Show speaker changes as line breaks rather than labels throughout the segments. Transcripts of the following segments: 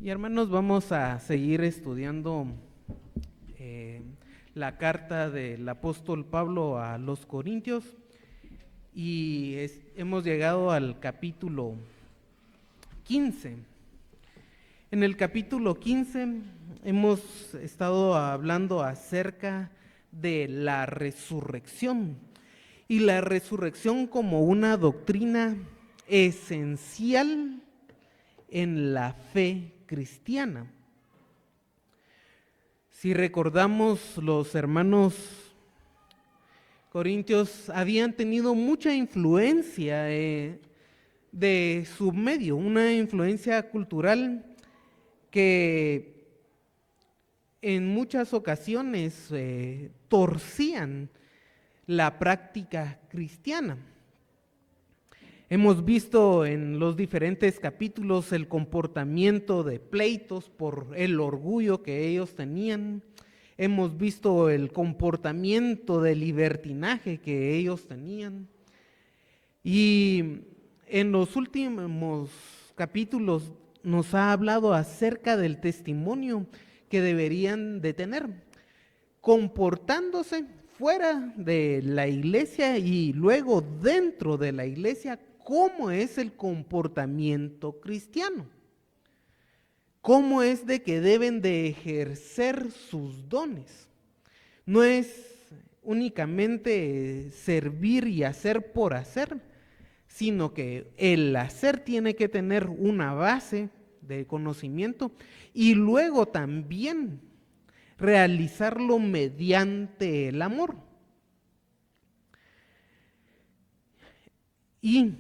Y hermanos, vamos a seguir estudiando la carta del apóstol Pablo a los Corintios y hemos llegado al capítulo 15. En el capítulo 15 hemos estado hablando acerca de la resurrección y la resurrección como una doctrina esencial en la fe cristiana. Si recordamos, los hermanos corintios habían tenido mucha influencia de su medio, una influencia cultural que en muchas ocasiones torcían la práctica cristiana. Hemos visto en los diferentes capítulos el comportamiento de pleitos por el orgullo que ellos tenían. Hemos visto el comportamiento de libertinaje que ellos tenían. Y en los últimos capítulos nos ha hablado acerca del testimonio que deberían de tener, comportándose fuera de la iglesia y luego dentro de la iglesia. ¿Cómo es el comportamiento cristiano? ¿Cómo es de que deben de ejercer sus dones? No es únicamente servir y hacer por hacer, sino que el hacer tiene que tener una base de conocimiento y luego también realizarlo mediante el amor. Y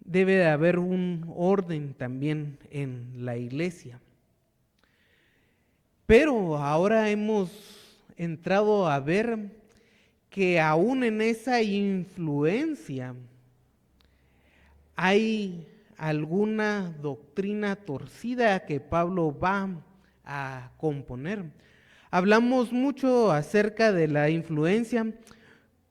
debe de haber un orden también en la iglesia. Pero ahora hemos entrado a ver que aún en esa influencia hay alguna doctrina torcida que Pablo va a componer. Hablamos mucho acerca de la influencia,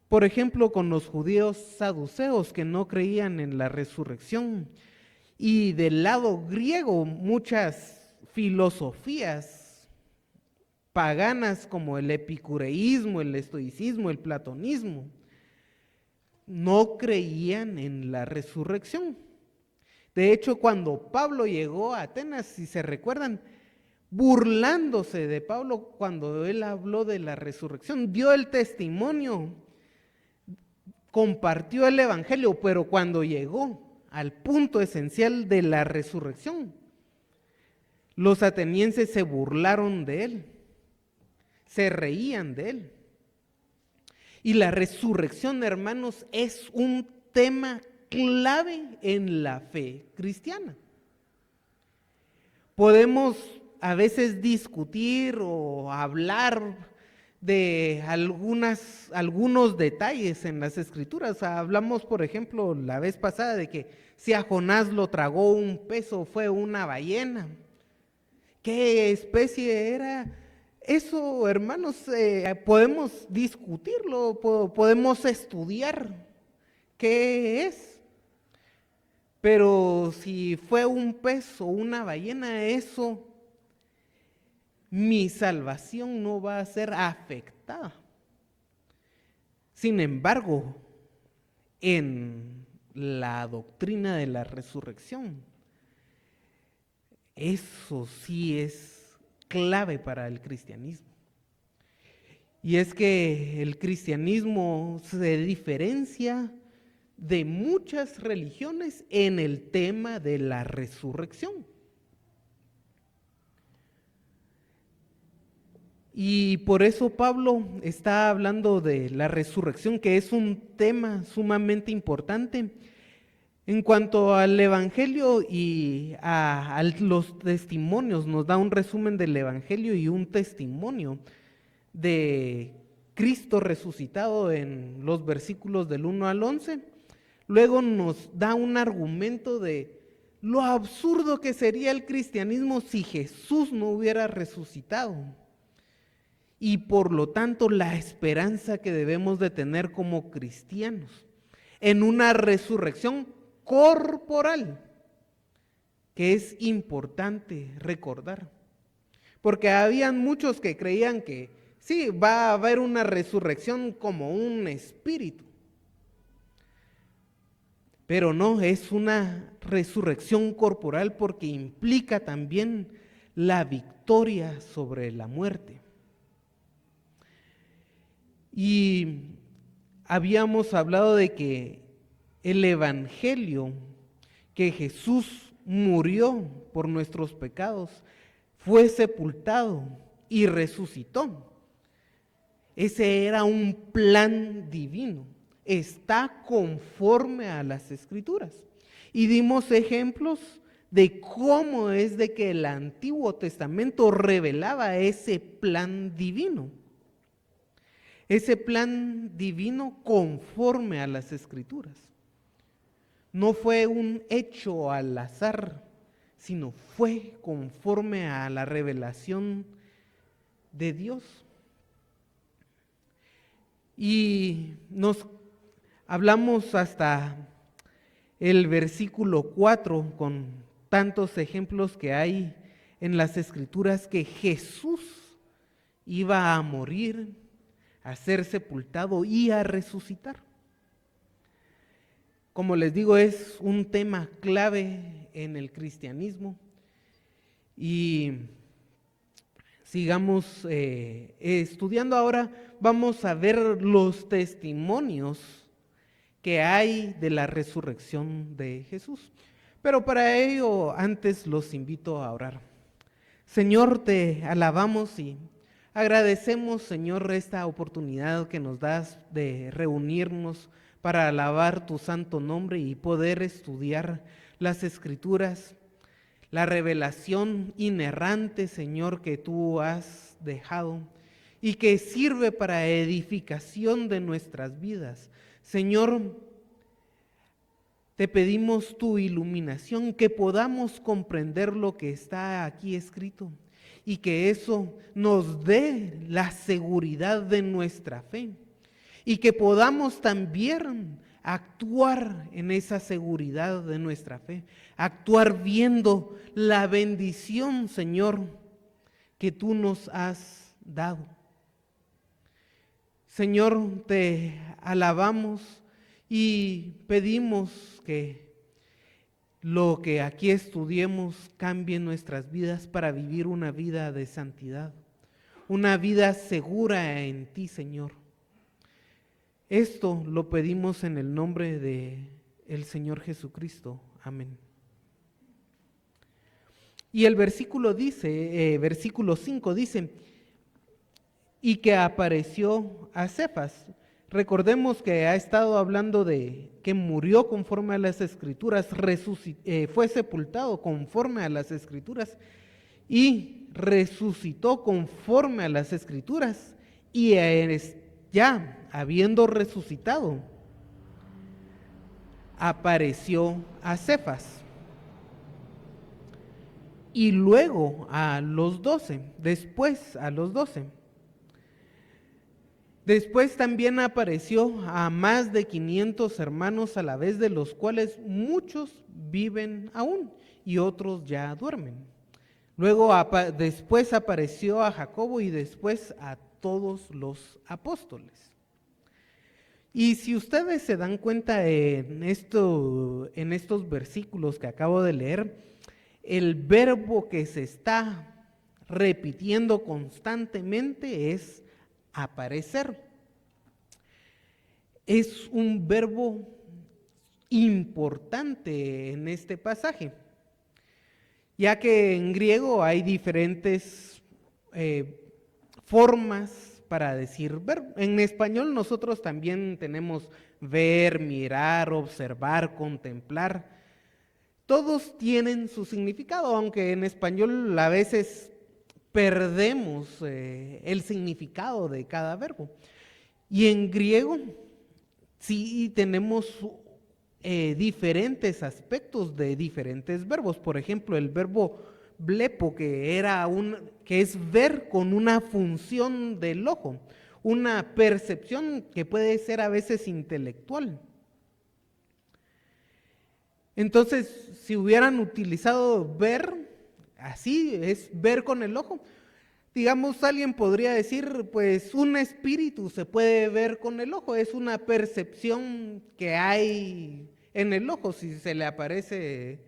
por ejemplo, con los judíos saduceos que no creían en la resurrección. Y del lado griego, muchas filosofías paganas como el epicureísmo, el estoicismo, el platonismo, no creían en la resurrección. De hecho, cuando Pablo llegó a Atenas, si se recuerdan, burlándose de Pablo cuando él habló de la resurrección, dio el testimonio, compartió el evangelio, pero cuando llegó al punto esencial de la resurrección, los atenienses se burlaron de él, se reían de él. Y la resurrección, hermanos, es un tema clave en la fe cristiana. Podemos a veces discutir o hablar de algunos detalles en las escrituras. Hablamos, por ejemplo, la vez pasada de que si a Jonás lo tragó un pez o fue una ballena. ¿Qué especie era? Eso, hermanos, podemos discutirlo, podemos estudiar qué es. Pero si fue un pez o una ballena, eso, mi salvación no va a ser afectada. Sin embargo, en la doctrina de la resurrección, eso sí es clave para el cristianismo. Y es que el cristianismo se diferencia de muchas religiones en el tema de la resurrección. Y por eso Pablo está hablando de la resurrección, que es un tema sumamente importante. En cuanto al evangelio y a los testimonios, nos da un resumen del evangelio y un testimonio de Cristo resucitado en los versículos del 1 al 11. Luego nos da un argumento de lo absurdo que sería el cristianismo si Jesús no hubiera resucitado. Y por lo tanto la esperanza que debemos de tener como cristianos en una resurrección corporal. que es importante recordar. Porque habían muchos que creían que sí, va a haber una resurrección como un espíritu. Pero no, es una resurrección corporal porque implica también la victoria sobre la muerte. Y habíamos hablado de que el evangelio, que Jesús murió por nuestros pecados, fue sepultado y resucitó. Ese era un plan divino, está conforme a las Escrituras. Y dimos ejemplos de cómo es de que el Antiguo Testamento revelaba ese plan divino. Ese plan divino conforme a las Escrituras. No fue un hecho al azar, sino fue conforme a la revelación de Dios. Y nos hablamos hasta el versículo 4 con tantos ejemplos que hay en las Escrituras que Jesús iba a morir, a ser sepultado y a resucitar. Como les digo, es un tema clave en el cristianismo y sigamos estudiando ahora. Vamos a ver los testimonios que hay de la resurrección de Jesús. Pero para ello, antes los invito a orar. Señor, te alabamos y agradecemos, Señor, esta oportunidad que nos das de reunirnos para alabar tu santo nombre y poder estudiar las Escrituras, la revelación inerrante, Señor, que tú has dejado y que sirve para edificación de nuestras vidas. Señor, te pedimos tu iluminación, que podamos comprender lo que está aquí escrito y que eso nos dé la seguridad de nuestra fe y que podamos también actuar en esa seguridad de nuestra fe, actuar viendo la bendición, Señor, que tú nos has dado. Señor, te alabamos y pedimos que lo que aquí estudiemos cambie nuestras vidas para vivir una vida de santidad, una vida segura en ti, Señor. Esto lo pedimos en el nombre de el Señor Jesucristo. Amén. Y el versículo dice, versículo 5 dice, y que apareció a Cefas. Recordemos que ha estado hablando de que murió conforme a las Escrituras, fue sepultado conforme a las Escrituras y resucitó conforme a las Escrituras. Y ya habiendo resucitado, apareció a Cefas y luego a los 12, después a los 12. Después también apareció a más de 500 hermanos a la vez, de los cuales muchos viven aún y otros ya duermen. Luego después apareció a Jacobo y después a todos los apóstoles. Y si ustedes se dan cuenta en estos versículos que acabo de leer, el verbo que se está repitiendo constantemente es aparecer. Es un verbo importante en este pasaje, ya que en griego hay diferentes formas para decir verbo. En español nosotros también tenemos ver, mirar, observar, contemplar. Todos tienen su significado, aunque en español a veces perdemos el significado de cada verbo. Y en griego sí tenemos diferentes aspectos de diferentes verbos. Por ejemplo, el verbo blepo, que es ver con una función del ojo, una percepción que puede ser a veces intelectual. Entonces, si hubieran utilizado ver, así es ver con el ojo. Digamos, alguien podría decir, pues un espíritu se puede ver con el ojo, es una percepción que hay en el ojo. Si se le aparece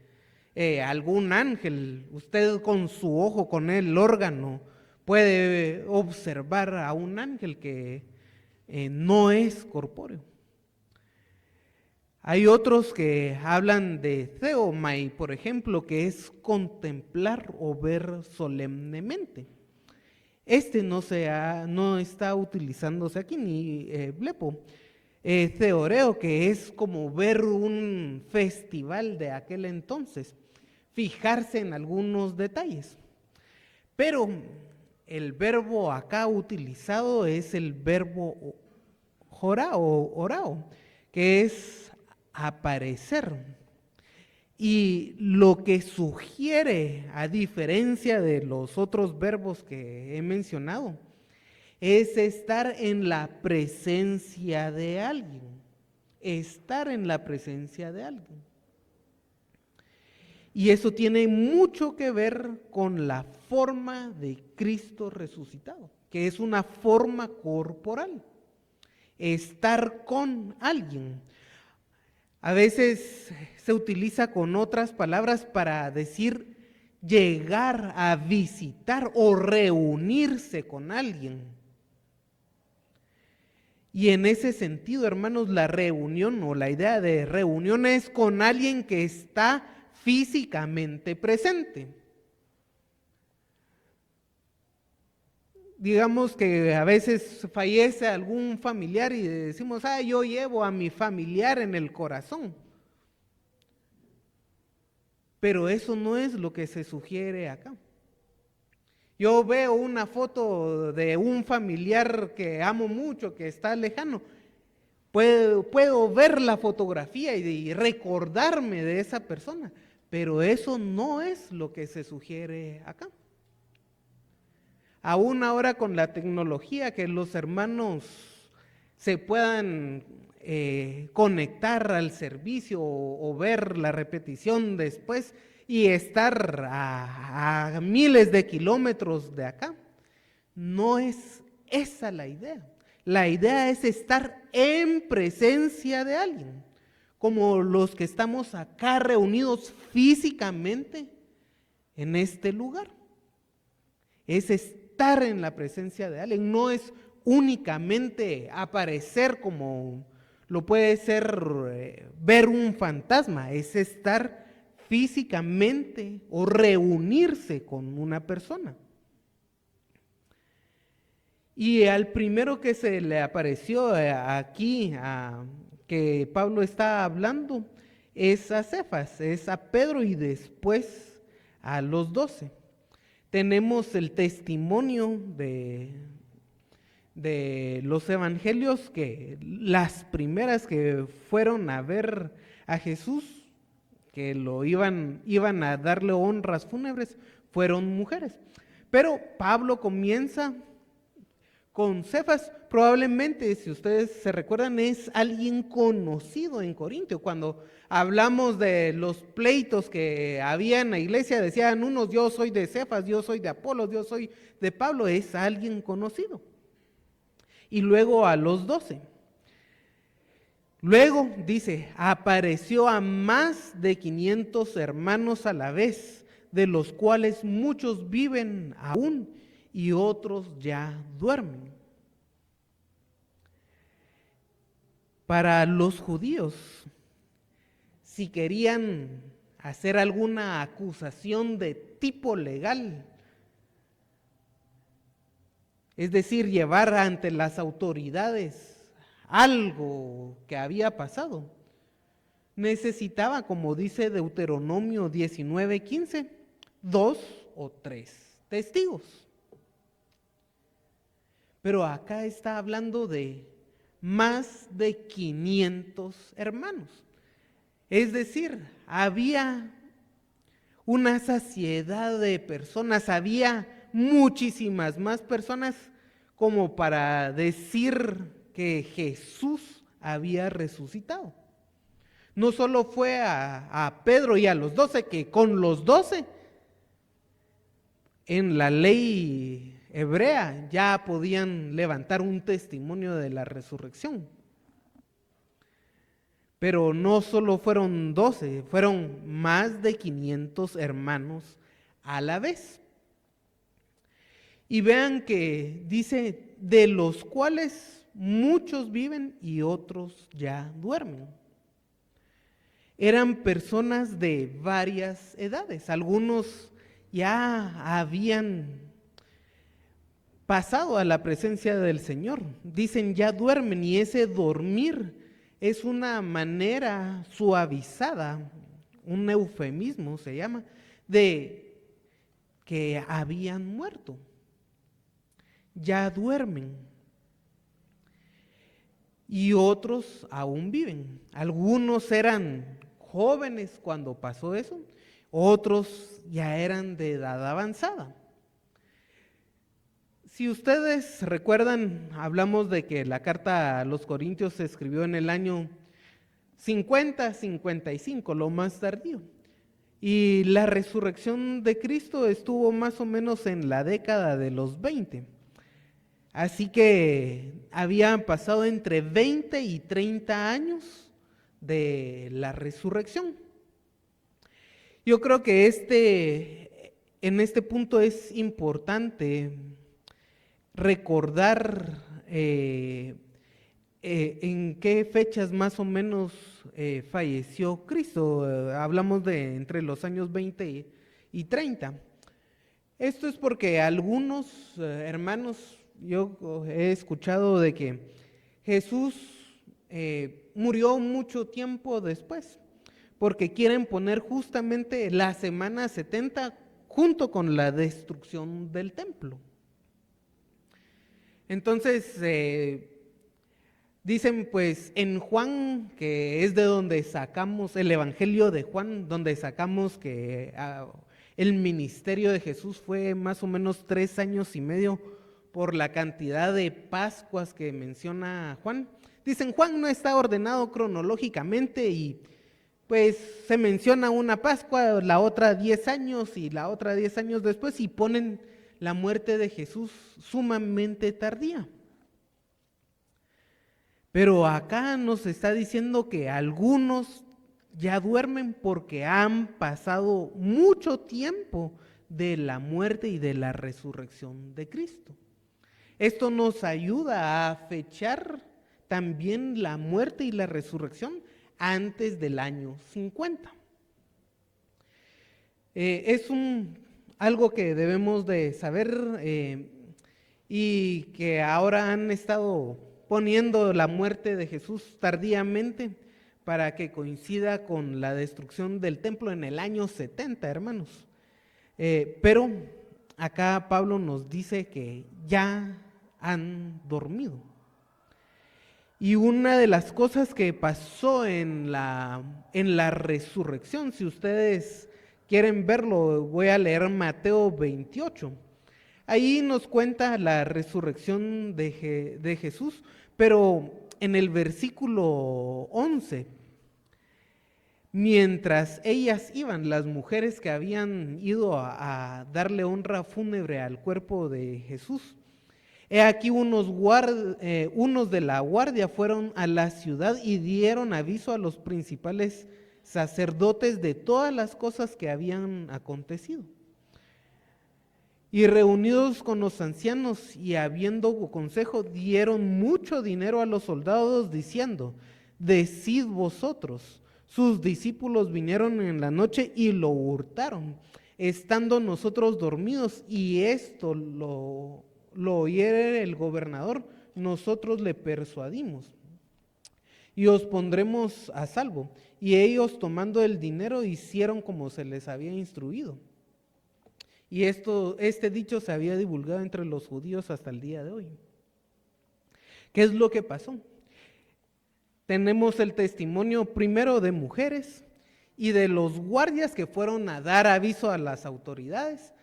algún ángel, usted con su ojo, con el órgano, puede observar a un ángel que no es corpóreo. Hay otros que hablan de theomai, por ejemplo, que es contemplar o ver solemnemente. No está utilizándose aquí ni blepo. Theoreo, que es como ver un festival de aquel entonces, fijarse en algunos detalles. Pero el verbo acá utilizado es el verbo orao, que es aparecer. Y lo que sugiere, a diferencia de los otros verbos que he mencionado, es estar en la presencia de alguien. Estar en la presencia de alguien. Y eso tiene mucho que ver con la forma de Cristo resucitado, que es una forma corporal. Estar con alguien. A veces se utiliza con otras palabras para decir llegar a visitar o reunirse con alguien. Y en ese sentido, hermanos, la reunión o la idea de reunión es con alguien que está físicamente presente. Digamos que a veces fallece algún familiar y decimos, yo llevo a mi familiar en el corazón. Pero eso no es lo que se sugiere acá. Yo veo una foto de un familiar que amo mucho, que está lejano. Puedo ver la fotografía y recordarme de esa persona, pero eso no es lo que se sugiere acá. Aún ahora con la tecnología, que los hermanos se puedan conectar al servicio o ver la repetición después y estar a miles de kilómetros de acá. No es esa la idea. La idea es estar en presencia de alguien, como los que estamos acá reunidos físicamente en este lugar. Es estar en la presencia de alguien, no es únicamente aparecer como lo puede ser ver un fantasma, es estar físicamente o reunirse con una persona. Y al primero que se le apareció aquí, que Pablo está hablando, es a Cefas, es a Pedro y después a los 12. Tenemos el testimonio de los evangelios que las primeras que fueron a ver a Jesús, que iban a darle honras fúnebres, fueron mujeres. Pero Pablo comienza con Cefas. Probablemente, si ustedes se recuerdan, es alguien conocido en Corintio. Cuando hablamos de los pleitos que había en la iglesia, decían unos, yo soy de Cefas, yo soy de Apolos, yo soy de Pablo, es alguien conocido. Y luego a los 12. Luego dice, apareció a más de 500 hermanos a la vez, de los cuales muchos viven aún y otros ya duermen. Para los judíos, si querían hacer alguna acusación de tipo legal, es decir, llevar ante las autoridades algo que había pasado, necesitaba, como dice Deuteronomio 19:15, 2 o 3 testigos. Pero acá está hablando de más de 500 hermanos. Es decir, había una saciedad de personas, había muchísimas más personas como para decir que Jesús había resucitado. No solo fue a Pedro y a los 12, que con los 12 en la ley hebrea ya podían levantar un testimonio de la resurrección. Pero no solo fueron 12, fueron más de 500 hermanos a la vez. Y vean que dice, de los cuales muchos viven y otros ya duermen. Eran personas de varias edades, algunos ya habían pasado a la presencia del Señor. Dicen ya duermen, y ese dormir es una manera suavizada, un eufemismo se llama, de que habían muerto. Ya duermen. Y otros aún viven. Algunos eran jóvenes cuando pasó eso, otros ya eran de edad avanzada. Si ustedes recuerdan, hablamos de que la carta a los Corintios se escribió en el año 50-55, lo más tardío. Y la resurrección de Cristo estuvo más o menos en la década de los 20. Así que habían pasado entre 20 y 30 años de la resurrección. Yo creo que en este punto es importante recordar en qué fechas más o menos falleció Cristo. Hablamos de entre los años 20 y 30. Esto es porque algunos hermanos, yo he escuchado de que Jesús murió mucho tiempo después, porque quieren poner justamente la semana 70 junto con la destrucción del templo. Entonces, dicen pues en Juan, que es de donde sacamos el Evangelio de Juan, donde sacamos que el ministerio de Jesús fue más o menos 3 años y medio por la cantidad de Pascuas que menciona Juan. Dicen, Juan no está ordenado cronológicamente y pues se menciona una Pascua, la otra 10 años y la otra 10 años después, y ponen la muerte de Jesús sumamente tardía. Pero acá nos está diciendo que algunos ya duermen porque han pasado mucho tiempo de la muerte y de la resurrección de Cristo. Esto nos ayuda a fechar también la muerte y la resurrección antes del año 50. Es algo que debemos de saber y que ahora han estado poniendo la muerte de Jesús tardíamente para que coincida con la destrucción del templo en el año 70, hermanos. Pero acá Pablo nos dice que ya han dormido. Y una de las cosas que pasó en la resurrección, si ustedes quieren verlo, voy a leer Mateo 28. Ahí nos cuenta la resurrección de Jesús, pero en el versículo 11, mientras ellas iban, las mujeres que habían ido a darle honra fúnebre al cuerpo de Jesús, he aquí unos de la guardia fueron a la ciudad y dieron aviso a los principales sacerdotes de todas las cosas que habían acontecido. Y reunidos con los ancianos y habiendo consejo, dieron mucho dinero a los soldados diciendo, decid vosotros, sus discípulos vinieron en la noche y lo hurtaron, estando nosotros dormidos, y esto lo oyere el gobernador, nosotros le persuadimos y os pondremos a salvo. Y ellos, tomando el dinero, hicieron como se les había instruido. Y este dicho se había divulgado entre los judíos hasta el día de hoy. ¿Qué es lo que pasó? Tenemos el testimonio primero de mujeres y de los guardias que fueron a dar aviso a las autoridades,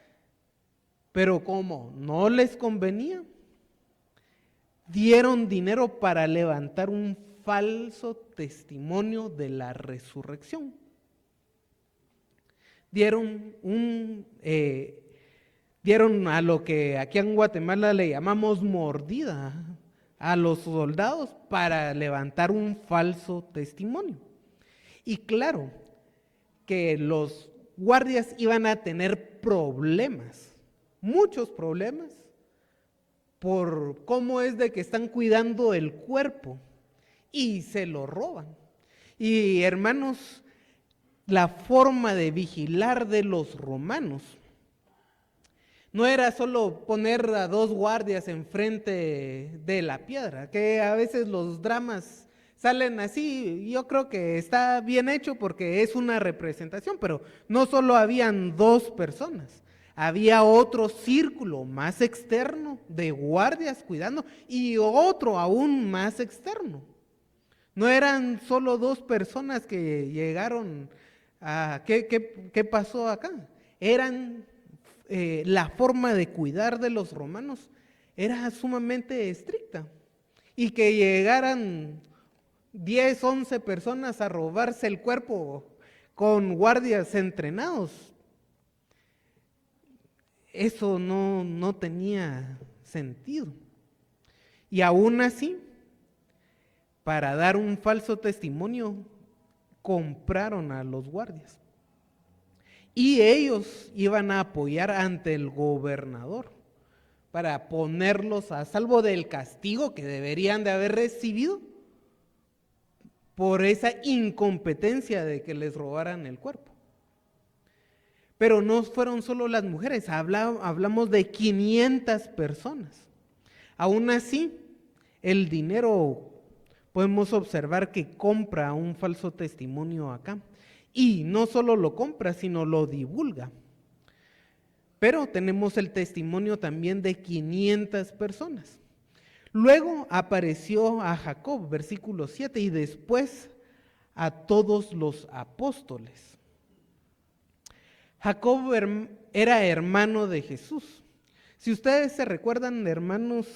pero como no les convenía, dieron dinero para levantar un falso testimonio de la resurrección. Dieron a lo que aquí en Guatemala le llamamos mordida a los soldados para levantar un falso testimonio. Y claro que los guardias iban a tener problemas, muchos problemas, por cómo es de que están cuidando el cuerpo y se lo roban. Y hermanos, la forma de vigilar de los romanos no era solo poner a 2 guardias enfrente de la piedra, que a veces los dramas salen así. Yo creo que está bien hecho porque es una representación, pero no solo habían 2 personas, había otro círculo más externo de guardias cuidando y otro aún más externo. No eran solo 2 personas que llegaron a... ¿Qué pasó acá? La forma de cuidar de los romanos era sumamente estricta. Y que llegaran 10, 11 personas a robarse el cuerpo con guardias entrenados, eso no tenía sentido. Y aún así, para dar un falso testimonio, compraron a los guardias. Y ellos iban a apoyar ante el gobernador para ponerlos a salvo del castigo que deberían de haber recibido por esa incompetencia de que les robaran el cuerpo. Pero no fueron solo las mujeres, hablamos de 500 personas. Aún así, el dinero, podemos observar que compra un falso testimonio acá. Y no solo lo compra, sino lo divulga. Pero tenemos el testimonio también de 500 personas. Luego apareció a Jacob, versículo 7, y después a todos los apóstoles. Jacob era hermano de Jesús. Si ustedes se recuerdan, hermanos,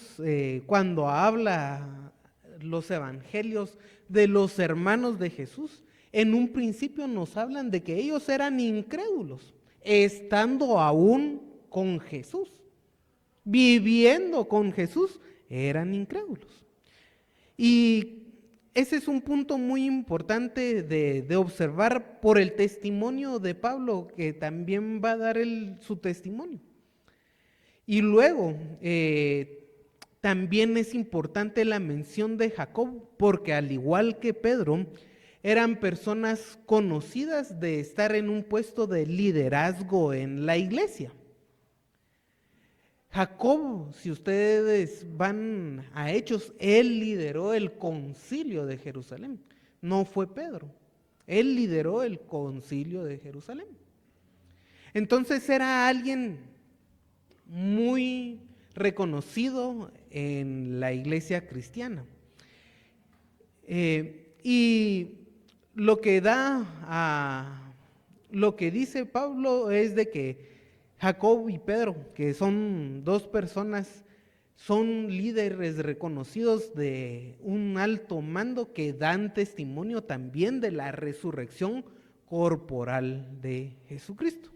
cuando habla los evangelios de los hermanos de Jesús, en un principio nos hablan de que ellos eran incrédulos, estando aún con Jesús, viviendo con Jesús, eran incrédulos. Y ese es un punto muy importante de observar por el testimonio de Pablo, que también va a dar su testimonio. Y luego, también es importante la mención de Jacob, porque al igual que Pedro, eran personas conocidas de estar en un puesto de liderazgo en la iglesia. Jacob, si ustedes van a Hechos, él lideró el concilio de Jerusalén, no fue Pedro, él lideró el concilio de Jerusalén. Entonces era alguien muy reconocido en la iglesia cristiana. Y lo que dice Pablo es de que Jacob y Pedro, que son 2 personas, son líderes reconocidos de un alto mando que dan testimonio también de la resurrección corporal de Jesucristo.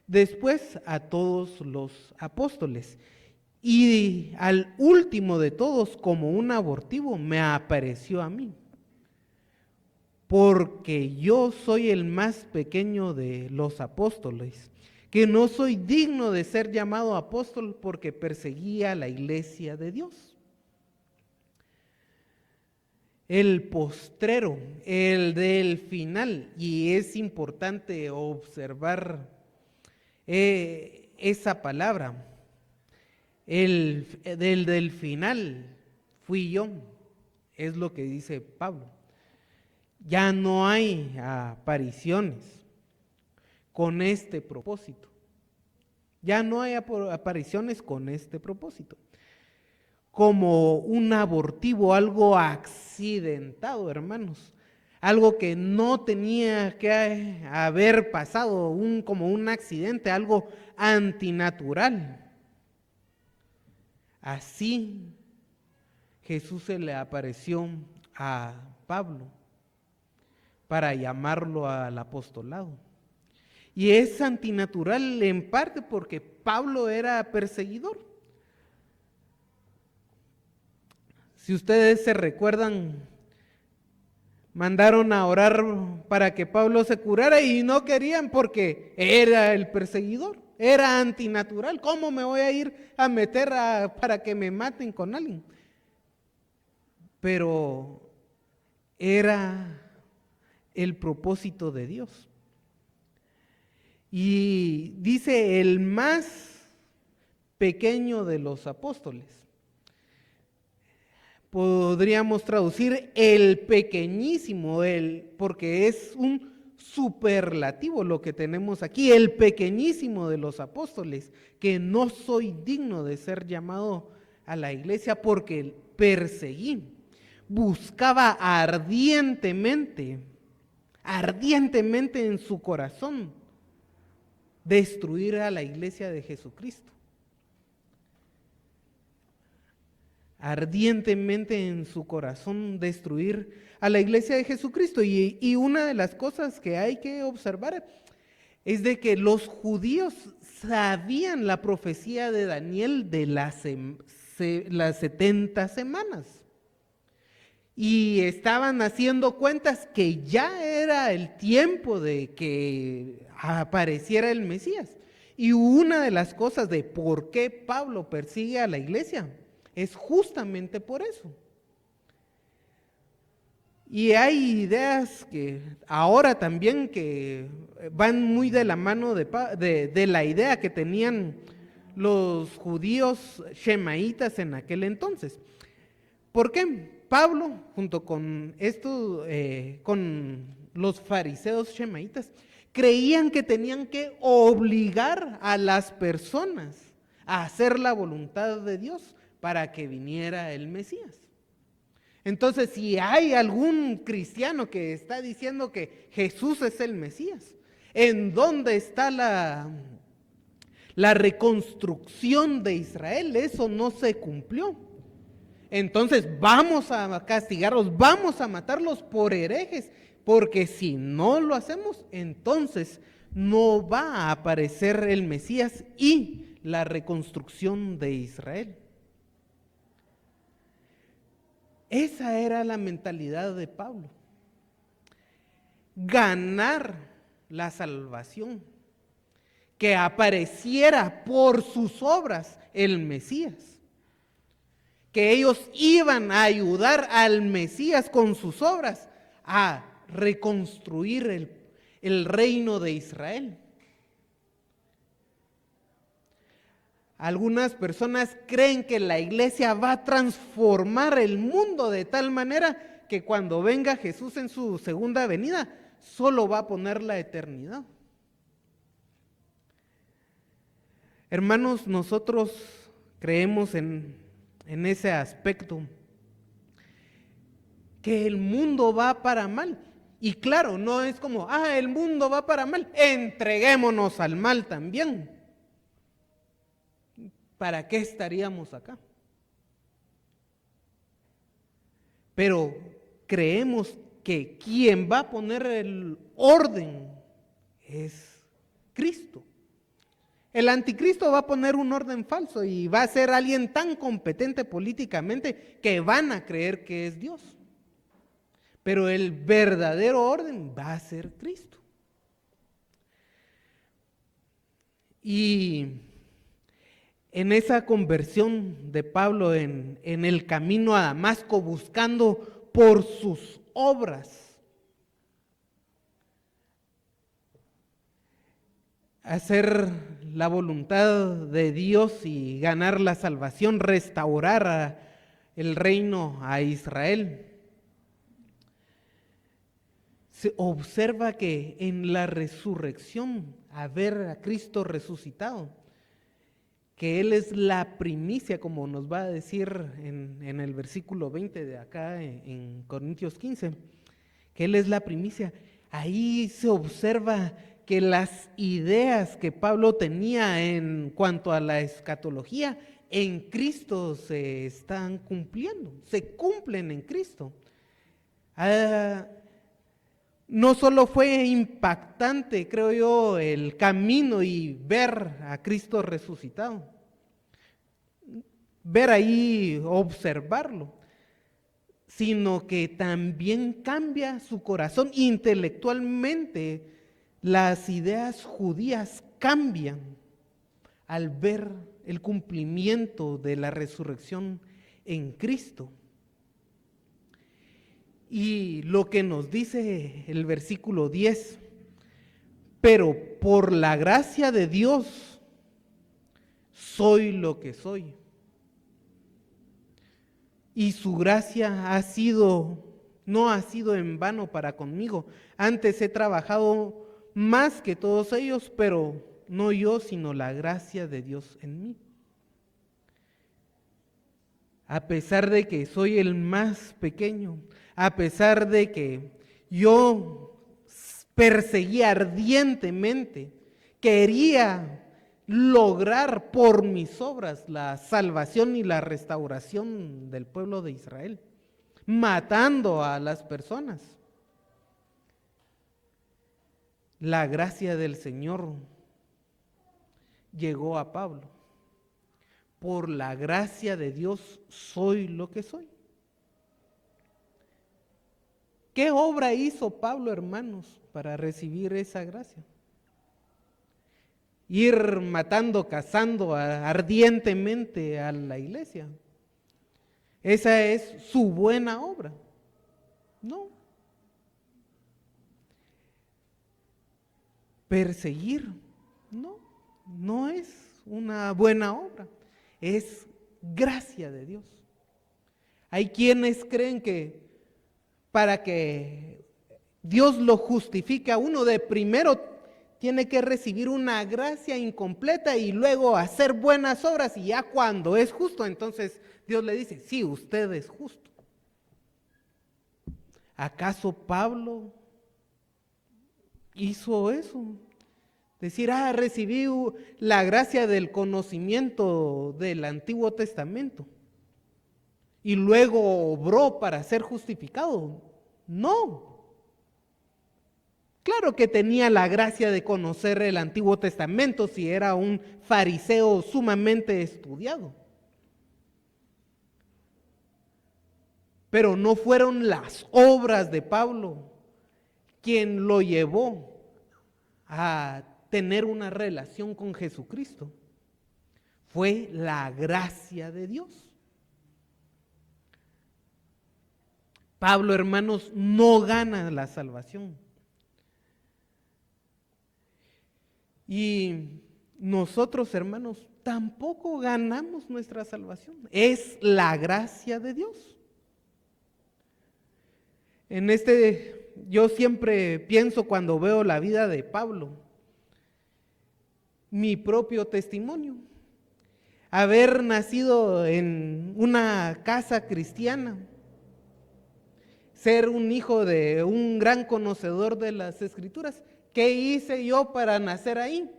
Después a todos los apóstoles. Y al último de todos, como un abortivo, me apareció a mí. Porque yo soy el más pequeño de los apóstoles, que no soy digno de ser llamado apóstol porque perseguía la iglesia de Dios. El postrero, el del final, y es importante observar esa palabra, el del final fui yo, es lo que dice Pablo. Ya no hay apariciones con este propósito. Ya no hay apariciones con este propósito. Como un abortivo, algo accidentado, hermanos. Algo que no tenía que haber pasado, como un accidente, algo antinatural. Así Jesús se le apareció a Pablo para llamarlo al apostolado. Y es antinatural en parte porque Pablo era perseguidor. Si ustedes se recuerdan, mandaron a orar para que Pablo se curara y no querían porque era el perseguidor, era antinatural. ¿Cómo me voy a ir a meter para que me maten con alguien? Pero era el propósito de Dios. Y dice el más pequeño de los apóstoles. Podríamos traducir el pequeñísimo, porque es un superlativo lo que tenemos aquí, el pequeñísimo de los apóstoles, que no soy digno de ser llamado a la iglesia porque perseguí, buscaba ardientemente en su corazón destruir a la iglesia de Jesucristo. Ardientemente en su corazón destruir a la iglesia de Jesucristo. Y una de las cosas que hay que observar es de que los judíos sabían la profecía de Daniel de las 70 semanas. Y estaban haciendo cuentas que ya era el tiempo de que apareciera el Mesías. Y una de las cosas de por qué Pablo persigue a la iglesia es justamente por eso. Y hay ideas que ahora también que van muy de la mano de la idea que tenían los judíos shemaitas en aquel entonces. ¿Por qué? Pablo, junto con con los fariseos shemaitas, creían que tenían que obligar a las personas a hacer la voluntad de Dios para que viniera el Mesías. Entonces, si hay algún cristiano que está diciendo que Jesús es el Mesías, ¿en dónde está la reconstrucción de Israel? Eso no se cumplió. Entonces vamos a castigarlos, vamos a matarlos por herejes, porque si no lo hacemos, entonces no va a aparecer el Mesías y la reconstrucción de Israel. Esa era la mentalidad de Pablo. Ganar la salvación, que apareciera por sus obras el Mesías, que ellos iban a ayudar al Mesías con sus obras a reconstruir el reino de Israel. Algunas personas creen que la iglesia va a transformar el mundo de tal manera que cuando venga Jesús en su segunda venida, solo va a poner la eternidad. Hermanos, nosotros creemos en ese aspecto, que el mundo va para mal. Y claro, no es como, el mundo va para mal, entreguémonos al mal también. ¿Para qué estaríamos acá? Pero creemos que quien va a poner el orden es Cristo. El anticristo va a poner un orden falso y va a ser alguien tan competente políticamente que van a creer que es Dios. Pero el verdadero orden va a ser Cristo. Y en esa conversión de Pablo en el camino a Damasco, buscando por sus obras hacer la voluntad de Dios y ganar la salvación, restaurar el reino a Israel, se observa que en la resurrección, a ver a Cristo resucitado, que Él es la primicia, como nos va a decir en el versículo 20 de acá en Corintios 15, que Él es la primicia. Ahí se observa que las ideas que Pablo tenía en cuanto a la escatología, en Cristo se están cumpliendo, se cumplen en Cristo. Ah, no solo fue impactante, creo yo, el camino y ver a Cristo resucitado, ver ahí, observarlo, sino que también cambia su corazón intelectualmente. Las ideas judías cambian al ver el cumplimiento de la resurrección en Cristo. Y lo que nos dice el versículo 10, pero por la gracia de Dios soy lo que soy. Y su gracia no ha sido en vano para conmigo. Antes he trabajado más que todos ellos, pero no yo, sino la gracia de Dios en mí. A pesar de que soy el más pequeño, a pesar de que yo perseguía ardientemente, quería lograr por mis obras la salvación y la restauración del pueblo de Israel, matando a las personas. La gracia del Señor llegó a Pablo. Por la gracia de Dios soy lo que soy. ¿Qué obra hizo Pablo, hermanos, para recibir esa gracia? Ir matando, cazando ardientemente a la iglesia. ¿Esa es su buena obra? No. Perseguir, no es una buena obra, es gracia de Dios. Hay quienes creen que para que Dios lo justifique a uno, de primero tiene que recibir una gracia incompleta y luego hacer buenas obras, y ya cuando es justo, entonces Dios le dice, sí, usted es justo. ¿Acaso Pablo hizo eso? Decir, recibí la gracia del conocimiento del Antiguo Testamento y luego obró para ser justificado. No. Claro que tenía la gracia de conocer el Antiguo Testamento si era un fariseo sumamente estudiado. Pero no fueron las obras de Pablo quien lo llevó a tener una relación con Jesucristo. Fue la gracia de Dios. Pablo, hermanos, no gana la salvación. Y nosotros, hermanos, tampoco ganamos nuestra salvación. Es la gracia de Dios. Yo siempre pienso cuando veo la vida de Pablo, mi propio testimonio. Haber nacido en una casa cristiana, ser un hijo de un gran conocedor de las Escrituras. ¿Qué hice yo para nacer ahí?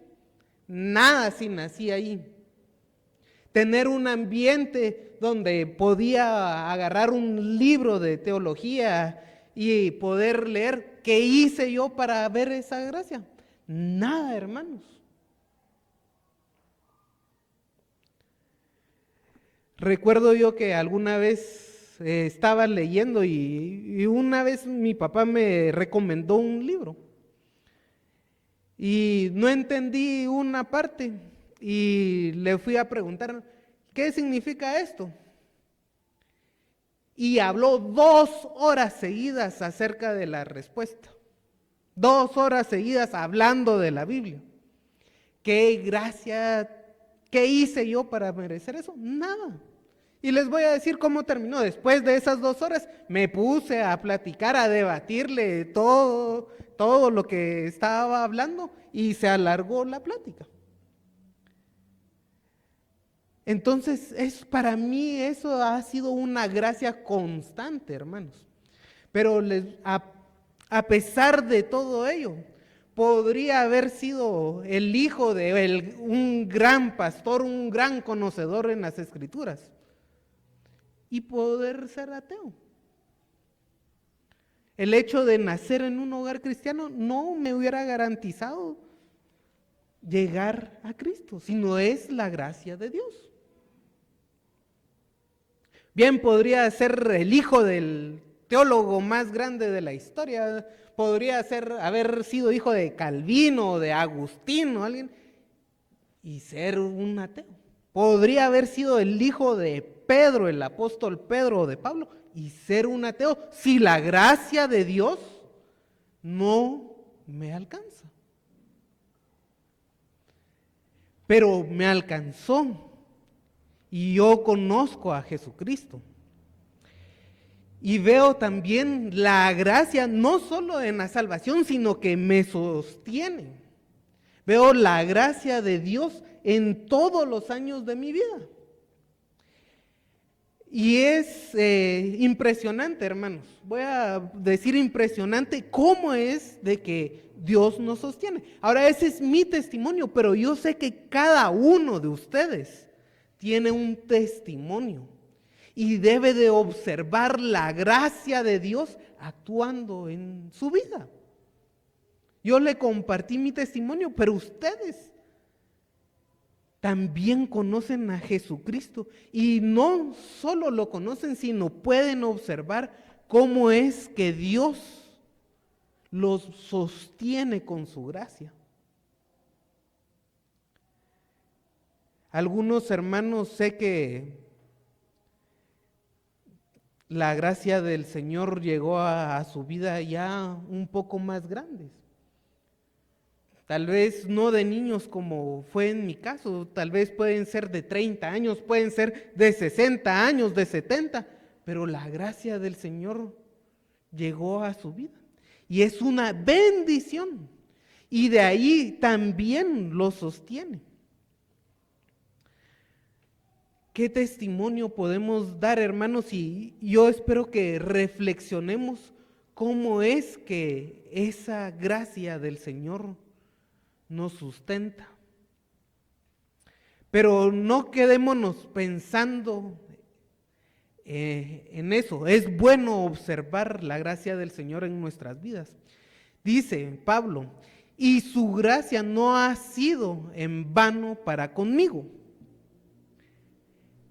Nada si nací ahí. Tener un ambiente donde podía agarrar un libro de teología y poder leer. ¿Qué hice yo para ver esa gracia? Nada, hermanos. Recuerdo yo que alguna vez estaba leyendo y una vez mi papá me recomendó un libro y no entendí una parte y le fui a preguntar, ¿qué significa esto? Y habló 2 horas seguidas acerca de la respuesta. 2 horas seguidas hablando de la Biblia. ¿Qué gracia, qué hice yo para merecer eso? Nada. Y les voy a decir cómo terminó. Después de esas 2 horas me puse a platicar, a debatirle todo lo que estaba hablando y se alargó la plática. Entonces, para mí eso ha sido una gracia constante, hermanos. Pero a pesar de todo ello, podría haber sido el hijo de un gran pastor, un gran conocedor en las Escrituras, y poder ser ateo. El hecho de nacer en un hogar cristiano no me hubiera garantizado llegar a Cristo, sino es la gracia de Dios. Bien, podría ser el hijo del teólogo más grande de la historia, podría haber sido hijo de Calvino o de Agustín o alguien y ser un ateo. Podría haber sido el hijo de Pedro, el apóstol Pedro o de Pablo y ser un ateo si la gracia de Dios no me alcanza. Pero me alcanzó y yo conozco a Jesucristo. Y veo también la gracia no solo en la salvación, sino que me sostiene. Veo la gracia de Dios en todos los años de mi vida. Y es impresionante, hermanos. Voy a decir impresionante cómo es de que Dios nos sostiene. Ahora, ese es mi testimonio, pero yo sé que cada uno de ustedes tiene un testimonio y debe de observar la gracia de Dios actuando en su vida. Yo le compartí mi testimonio, pero ustedes también conocen a Jesucristo y no solo lo conocen, sino pueden observar cómo es que Dios los sostiene con su gracia. Algunos hermanos sé que la gracia del Señor llegó a su vida ya un poco más grandes. Tal vez no de niños como fue en mi caso, tal vez pueden ser de 30 años, pueden ser de 60 años, de 70, pero la gracia del Señor llegó a su vida y es una bendición y de ahí también lo sostiene. ¿Qué testimonio podemos dar, hermanos? Y yo espero que reflexionemos cómo es que esa gracia del Señor nos sustenta. Pero no quedémonos pensando en eso. Es bueno observar la gracia del Señor en nuestras vidas. Dice Pablo, y su gracia no ha sido en vano para conmigo.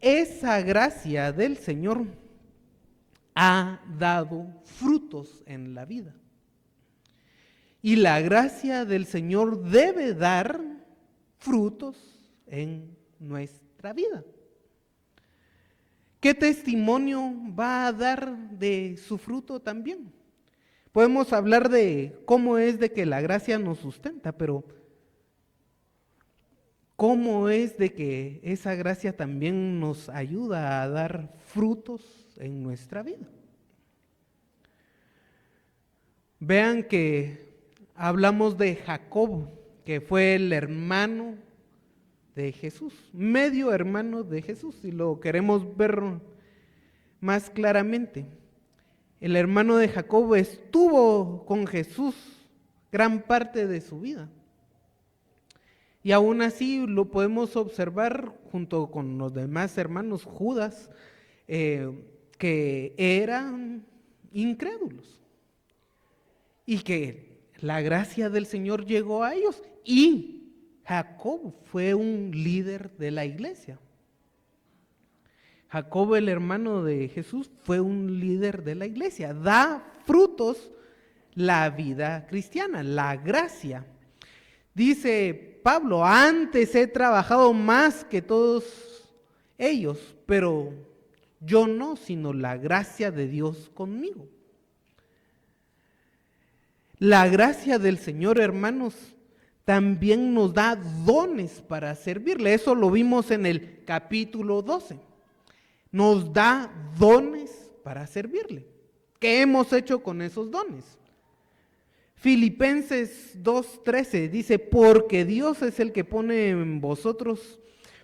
Esa gracia del Señor ha dado frutos en la vida. Y la gracia del Señor debe dar frutos en nuestra vida. ¿Qué testimonio va a dar de su fruto también? Podemos hablar de cómo es de que la gracia nos sustenta, pero ¿cómo es de que esa gracia también nos ayuda a dar frutos en nuestra vida? Vean que hablamos de Jacob, que fue el hermano de Jesús, medio hermano de Jesús, si lo queremos ver más claramente. El hermano de Jacob estuvo con Jesús gran parte de su vida. Y aún así lo podemos observar junto con los demás hermanos, Judas, que eran incrédulos y que la gracia del Señor llegó a ellos y Jacob fue un líder de la iglesia. Jacob, el hermano de Jesús, fue un líder de la iglesia. Da frutos la vida cristiana, la gracia. Dice Pablo, antes he trabajado más que todos ellos, pero yo no, sino la gracia de Dios conmigo. La gracia del Señor, hermanos, también nos da dones para servirle. Eso lo vimos en el capítulo 12. Nos da dones para servirle. ¿Qué hemos hecho con esos dones? Filipenses 2:13 dice, porque Dios es el que pone en vosotros,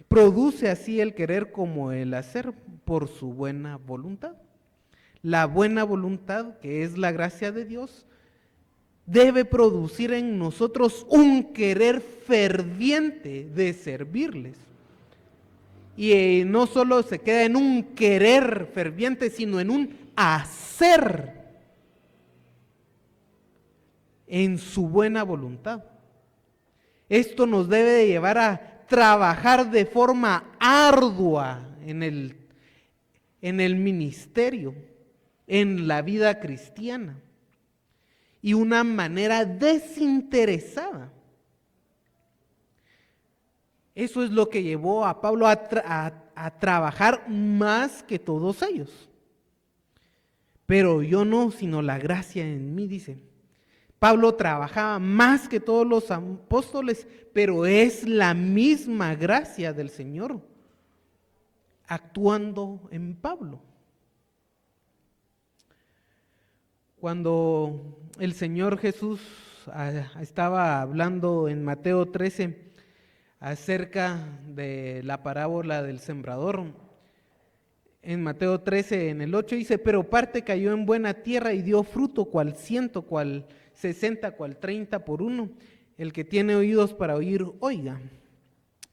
produce así el querer como el hacer por su buena voluntad. La buena voluntad, que es la gracia de Dios, debe producir en nosotros un querer ferviente de servirles. Y no solo se queda en un querer ferviente, sino en un hacer en su buena voluntad. Esto nos debe de llevar a trabajar de forma ardua en el ministerio, en la vida cristiana, y una manera desinteresada. Eso es lo que llevó a Pablo a trabajar más que todos ellos. Pero yo no, sino la gracia en mí, dice. Pablo trabajaba más que todos los apóstoles, pero es la misma gracia del Señor actuando en Pablo. Cuando el Señor Jesús estaba hablando en Mateo 13 acerca de la parábola del sembrador, en Mateo 13 en el 8 dice: pero parte cayó en buena tierra y dio fruto, cual 100, cual 60, cual 30 por uno. El que tiene oídos para oír, oiga.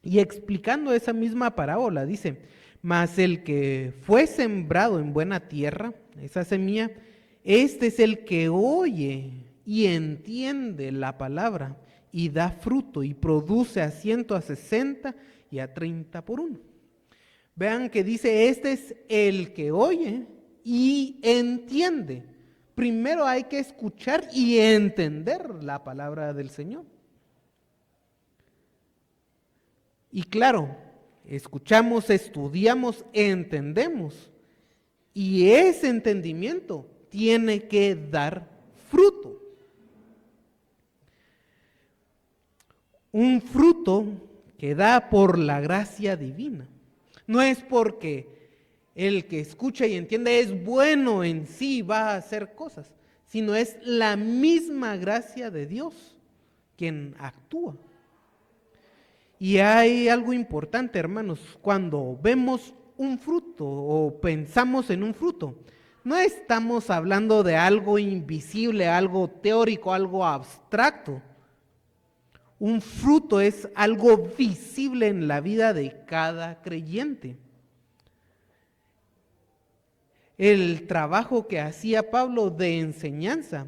Y explicando esa misma parábola dice: mas el que fue sembrado en buena tierra, esa semilla, este es el que oye y entiende la palabra y da fruto y produce a 100, a 60 y a 30 por uno. Vean que dice: este es el que oye y entiende. Primero hay que escuchar y entender la palabra del Señor. Y claro, escuchamos, estudiamos, entendemos. Y ese entendimiento tiene que dar fruto. Un fruto que da por la gracia divina. No es porque el que escucha y entiende es bueno en sí, va a hacer cosas, sino es la misma gracia de Dios quien actúa. Y hay algo importante, hermanos, cuando vemos un fruto o pensamos en un fruto, no estamos hablando de algo invisible, algo teórico, algo abstracto. Un fruto es algo visible en la vida de cada creyente. El trabajo que hacía Pablo de enseñanza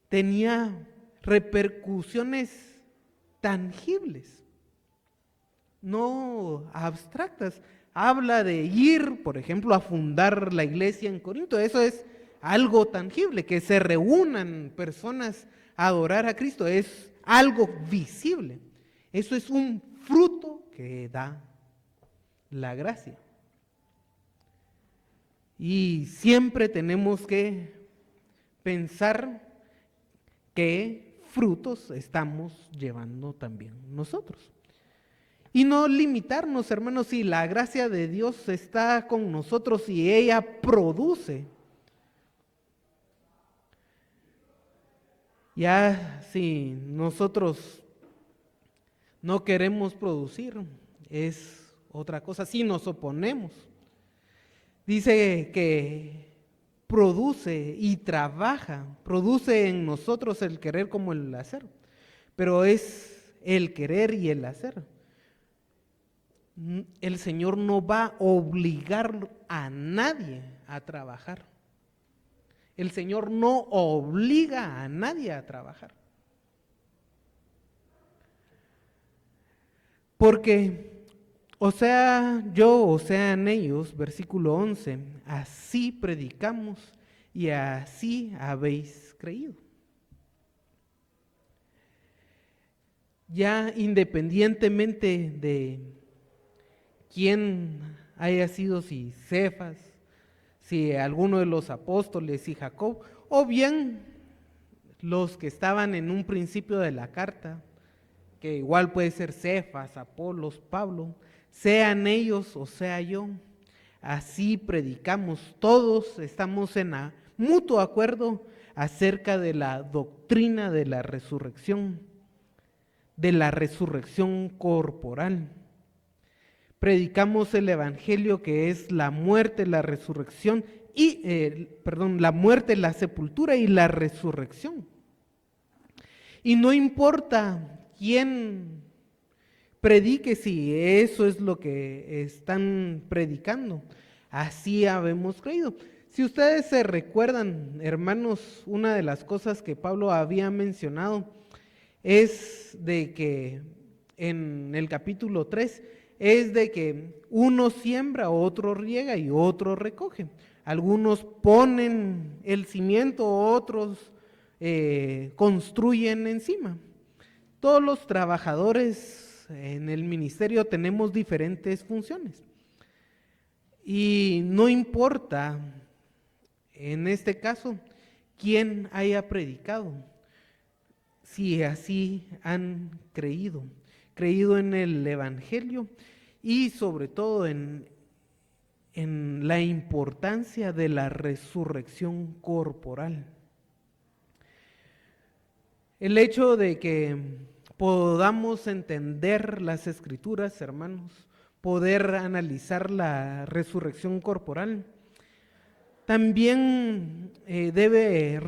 tenía repercusiones tangibles, no abstractas. Habla de ir, por ejemplo, a fundar la iglesia en Corinto. Eso es algo tangible, que se reúnan personas a adorar a Cristo. Es algo visible. Eso es un fruto que da la gracia. Y siempre tenemos que pensar qué frutos estamos llevando también nosotros. Y no limitarnos, hermanos, si la gracia de Dios está con nosotros y ella produce. Ya si nosotros no queremos producir, es otra cosa. Si nos oponemos, dice que produce y trabaja, produce en nosotros el querer como el hacer, pero es el querer y el hacer. El Señor no va a obligar a nadie a trabajar. El Señor no obliga a nadie a trabajar. Porque, o sea yo, o sean ellos, versículo 11, así predicamos y así habéis creído. Ya independientemente de quién haya sido, si Cefas, si alguno de los apóstoles y Jacob, o bien los que estaban en un principio de la carta, que igual puede ser Cefas, Apolos, Pablo, sean ellos o sea yo, así predicamos, todos estamos en mutuo acuerdo acerca de la doctrina de la resurrección corporal. Predicamos el evangelio, que es la muerte, la resurrección y la muerte, la sepultura y la resurrección. Y no importa quién predique, si eso es lo que están predicando, así habemos creído. Si ustedes se recuerdan, hermanos, una de las cosas que Pablo había mencionado es de que en el capítulo 3 es de que uno siembra, otro riega y otro recoge. Algunos ponen el cimiento, otros construyen encima. Todos los trabajadores en el ministerio tenemos diferentes funciones. Y no importa, en este caso, quién haya predicado, si así han creído en el Evangelio y sobre todo en la importancia de la resurrección corporal. El hecho de que podamos entender las Escrituras, hermanos, poder analizar la resurrección corporal, también debe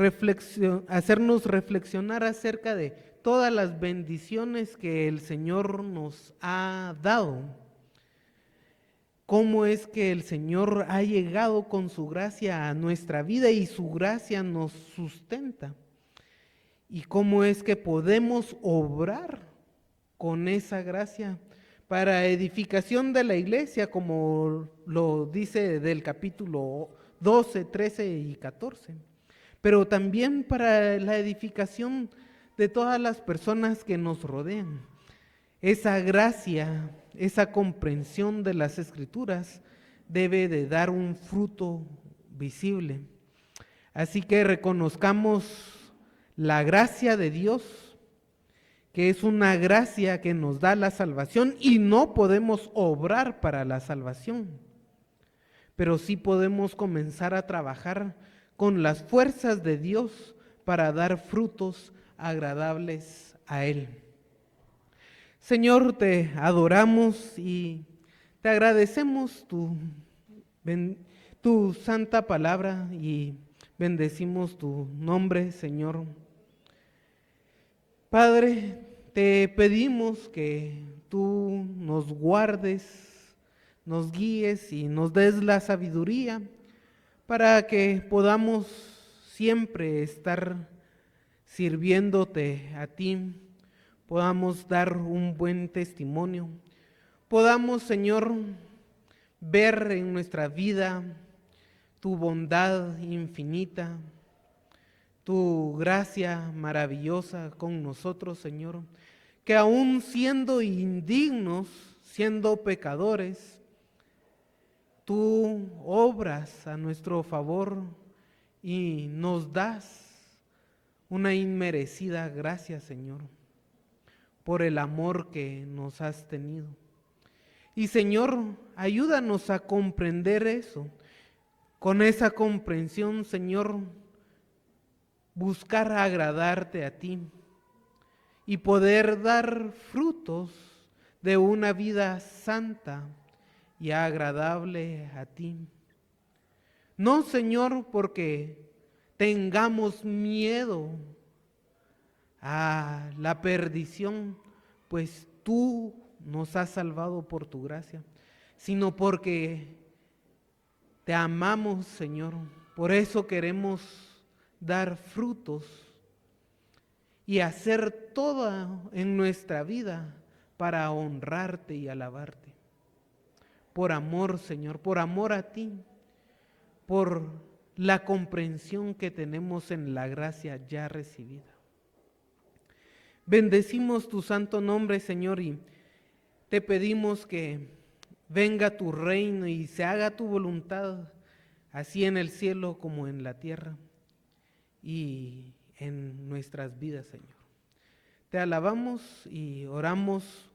hacernos reflexionar acerca de todas las bendiciones que el Señor nos ha dado. Cómo es que el Señor ha llegado con su gracia a nuestra vida y su gracia nos sustenta. Y cómo es que podemos obrar con esa gracia para edificación de la iglesia, como lo dice del capítulo 12, 13 y 14, pero también para la edificación de todas las personas que nos rodean. Esa gracia, esa comprensión de las Escrituras debe de dar un fruto visible. Así que reconozcamos la gracia de Dios, que es una gracia que nos da la salvación y no podemos obrar para la salvación, pero sí podemos comenzar a trabajar con las fuerzas de Dios para dar frutos agradables a Él. Señor, te adoramos y te agradecemos tu santa palabra y bendecimos tu nombre, Señor. Padre, te pedimos que tú nos guardes, nos guíes y nos des la sabiduría para que podamos siempre estar sirviéndote a ti, podamos dar un buen testimonio, podamos, Señor, ver en nuestra vida tu bondad infinita, tu gracia maravillosa con nosotros, Señor, que aún siendo indignos, siendo pecadores, tú obras a nuestro favor y nos das una inmerecida gracia, Señor, por el amor que nos has tenido. Y Señor, ayúdanos a comprender eso. Con esa comprensión, Señor, buscar agradarte a ti y poder dar frutos de una vida santa y agradable a ti. No, Señor, porque tengamos miedo a la perdición, pues tú nos has salvado por tu gracia, sino porque te amamos, Señor. Por eso queremos dar frutos y hacer todo en nuestra vida para honrarte y alabarte. Por amor, Señor, por amor a ti, por la comprensión que tenemos en la gracia ya recibida. Bendecimos tu santo nombre, Señor, y te pedimos que venga tu reino y se haga tu voluntad, así en el cielo como en la tierra y en nuestras vidas, Señor. Te alabamos y oramos